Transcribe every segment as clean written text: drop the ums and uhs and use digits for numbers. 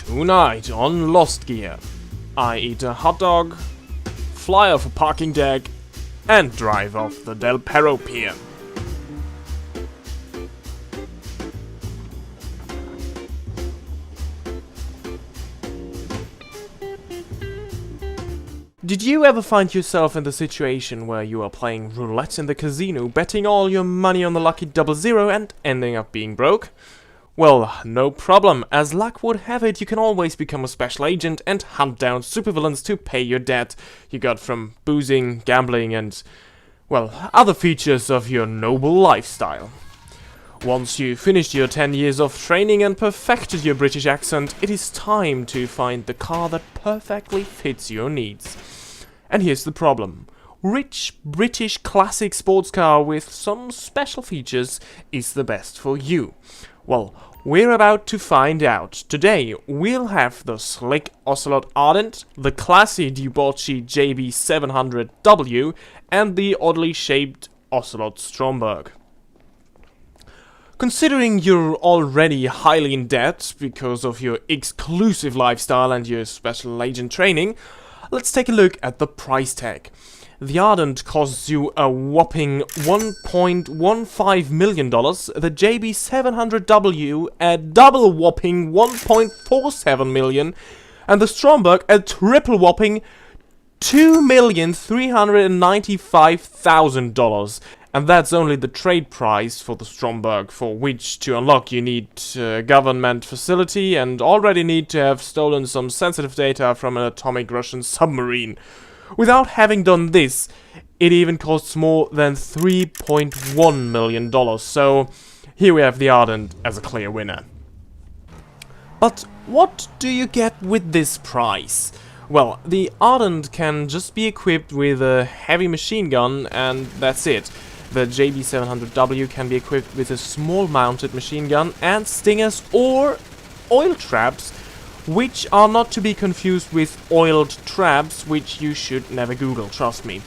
Tonight on Lost Gear, I eat a hot dog, fly off a parking deck, and drive off the Del Perro Pier. Did you ever find yourself in the situation where you are playing roulette in the casino, betting all your money on the lucky 00 and ending up being broke? Well, no problem. As luck would have it, you can always become a special agent and hunt down supervillains to pay your debt you got from boozing, gambling and, well, other features of your noble lifestyle. Once you finished your 10 years of training and perfected your British accent, it is time to find the car that perfectly fits your needs. And here's the problem. Rich British classic sports car with some special features is the best for you. Well, we're about to find out. Today, we'll have the slick Ocelot Ardent, the classy debauchy JB700W, and the oddly shaped Ocelot Stromberg. Considering you're already highly in debt because of your exclusive lifestyle and your special agent training, let's take a look at the price tag. The Ardent costs you a whopping $1.15 million, the JB700W a double whopping $1.47 million, and the Stromberg a triple whopping $2,395,000. And that's only the trade price for the Stromberg, for which to unlock you need a government facility and already need to have stolen some sensitive data from an atomic Russian submarine. Without having done this, it even costs more than $3.1 million, so here we have the Ardent as a clear winner. But what do you get with this price? Well, the Ardent can just be equipped with a heavy machine gun and that's it. The JB700W can be equipped with a small mounted machine gun and stingers or oil traps, which are not to be confused with oiled traps, which you should never Google, trust me.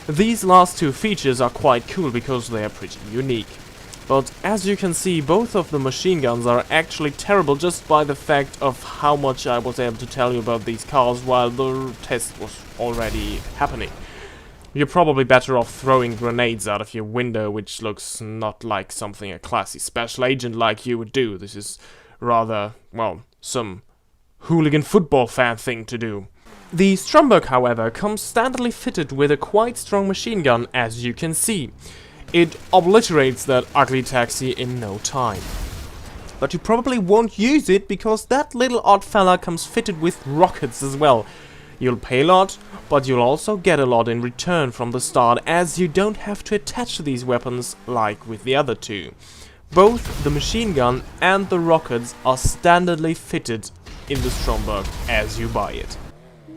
These last two features are quite cool because they are pretty unique. But as you can see, both of the machine guns are actually terrible just by the fact of how much I was able to tell you about these cars while the test was already happening. You're probably better off throwing grenades out of your window, which looks not like something a classy special agent like you would do. This is rather, well, some hooligan football fan thing to do. The Stromberg, however, comes standardly fitted with a quite strong machine gun, as you can see. It obliterates that ugly taxi in no time. But you probably won't use it because that little odd fella comes fitted with rockets as well. You'll pay a lot, but you'll also get a lot in return from the start, as you don't have to attach these weapons like with the other two. Both the machine gun and the rockets are standardly fitted in the Stromberg as you buy it.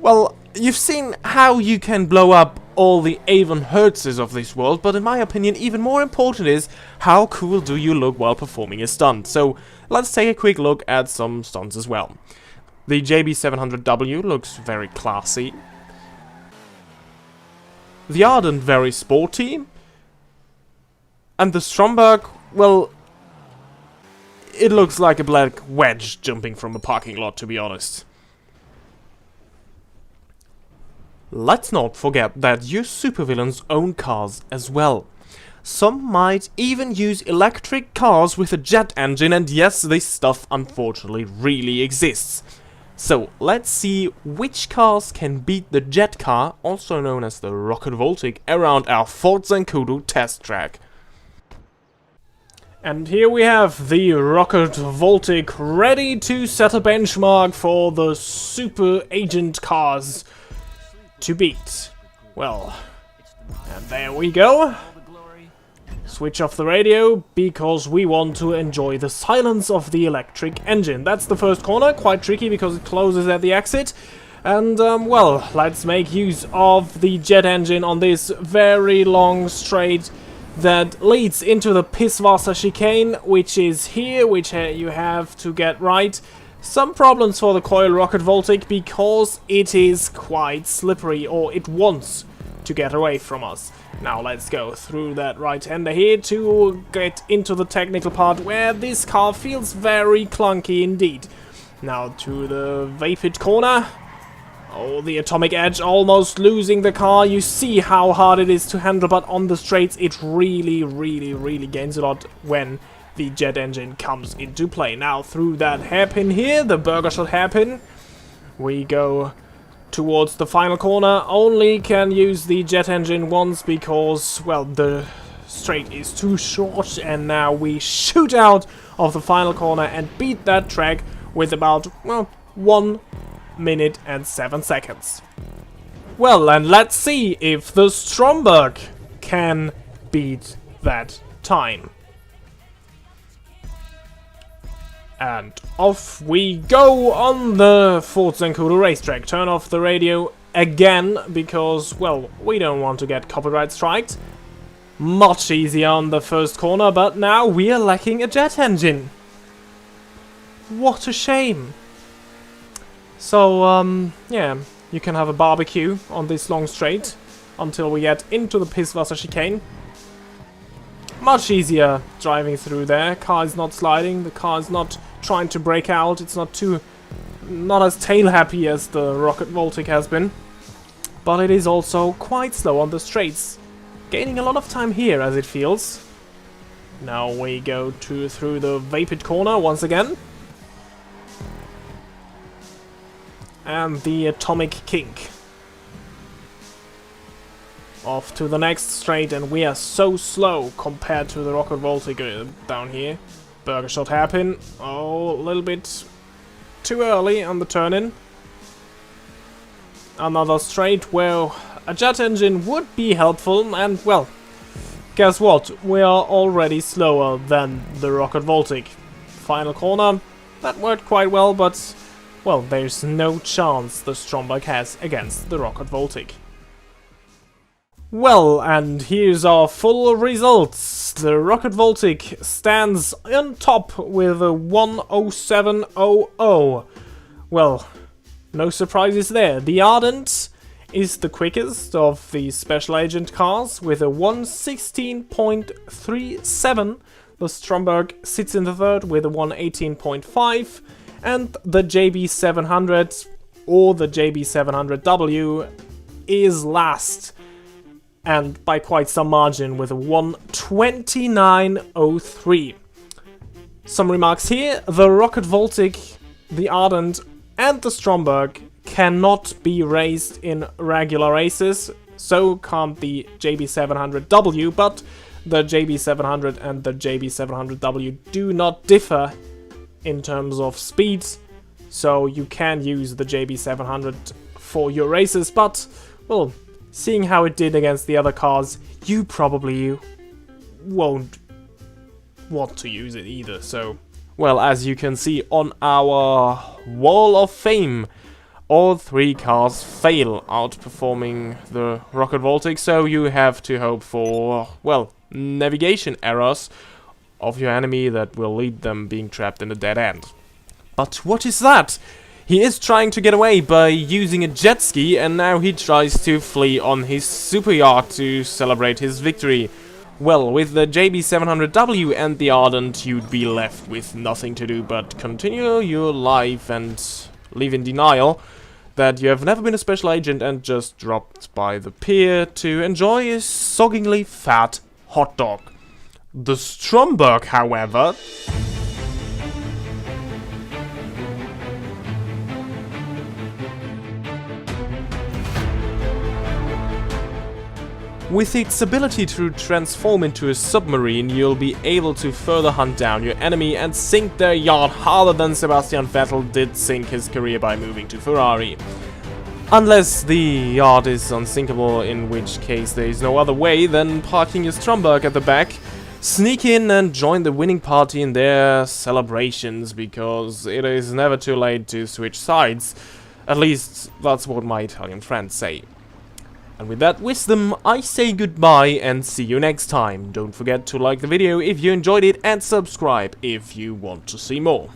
Well, you've seen how you can blow up all the E01 Hertzes of this world, but in my opinion even more important is how cool do you look while performing a stunt. So let's take a quick look at some stunts as well. The JB700W looks very classy. The Ardent very sporty. And the Stromberg, well, it looks like a black wedge jumping from a parking lot, to be honest. Let's not forget that your supervillains own cars as well. Some might even use electric cars with a jet engine, and yes, this stuff unfortunately really exists. So let's see which cars can beat the jet car, also known as the Rocket Voltic, around our Fort Zancudo test track. And here we have the Rocket Voltic ready to set a benchmark for the super agent cars to beat. Well, and there we go. Switch off the radio because we want to enjoy the silence of the electric engine. That's the first corner, quite tricky because it closes at the exit. And well, let's make use of the jet engine on this very long straight that leads into the Pisswasser chicane, which is here, which you have to get right. Some problems for the coil Rocket Voltic because it is quite slippery, or it wants to get away from us. Now let's go through that right-hander here to get into the technical part where this car feels very clunky indeed. Now to the vapid corner. Oh, the atomic edge, almost losing the car. You see how hard it is to handle, but on the straights it really gains a lot when the jet engine comes into play. Now through that hairpin here, the burger shot hairpin, we go towards the final corner. Only can use the jet engine once because, well, the straight is too short, and now we shoot out of the final corner and beat that track with about, well, 1 minute and 7 seconds. Well, and let's see if the Stromberg can beat that time. And off we go on the Ford Zancudo racetrack. Turn off the radio again because, well, we don't want to get copyright striked. Much easier on the first corner, but now we are lacking a jet engine. What a shame. So, yeah, you can have a barbecue on this long straight until we get into the Pisswasser chicane. Much easier driving through there. Car is not sliding, the car is not trying to break out, it's not as tail happy as the Rocket Voltic has been. But it is also quite slow on the straights. Gaining a lot of time here as it feels. Now we go through the vapid corner once again. And the atomic kink. Off to the next straight, and we are so slow compared to the Rocket Voltic down here. Burger shot hairpin. Oh, a little bit too early on the turn-in. Another straight where a jet engine would be helpful, and, well, guess what? We are already slower than the Rocket Voltic. Final corner. That worked quite well, but, well, there's no chance the Stromberg has against the Rocket Voltic. Well, and here's our full results. The Rocket Voltic stands on top with a 1:07:00. Well, no surprises there. The Ardent is the quickest of the Special Agent cars with a 1:16.37. The Stromberg sits in the third with a 1:18.5. And the JB700, or the JB700W, is last. And by quite some margin with a 1:29:03. Some remarks here. The Rocket Voltic, the Ardent and the Stromberg cannot be raced in regular races, so can't the JB700W, but the JB700 and the JB700W do not differ in terms of speed, so you can use the JB700 for your races, but, well, seeing how it did against the other cars, you probably won't want to use it either, so... Well, as you can see on our Wall of Fame, all three cars fail outperforming the Rocket Voltic, so you have to hope for, well, navigation errors of your enemy that will lead them being trapped in a dead end. But what is that? He is trying to get away by using a jet ski, and now he tries to flee on his super yacht to celebrate his victory. Well, with the JB700W and the Ardent, you'd be left with nothing to do but continue your life and live in denial that you have never been a special agent and just dropped by the pier to enjoy a soggingly fat hot dog. The Stromberg, however... With its ability to transform into a submarine, you'll be able to further hunt down your enemy and sink their yacht harder than Sebastian Vettel did sink his career by moving to Ferrari. Unless the yacht is unsinkable, in which case there is no other way than parking your Stromberg at the back, sneak in and join the winning party in their celebrations, because it is never too late to switch sides. At least, that's what my Italian friends say. And with that wisdom, I say goodbye and see you next time. Don't forget to like the video if you enjoyed it and subscribe if you want to see more.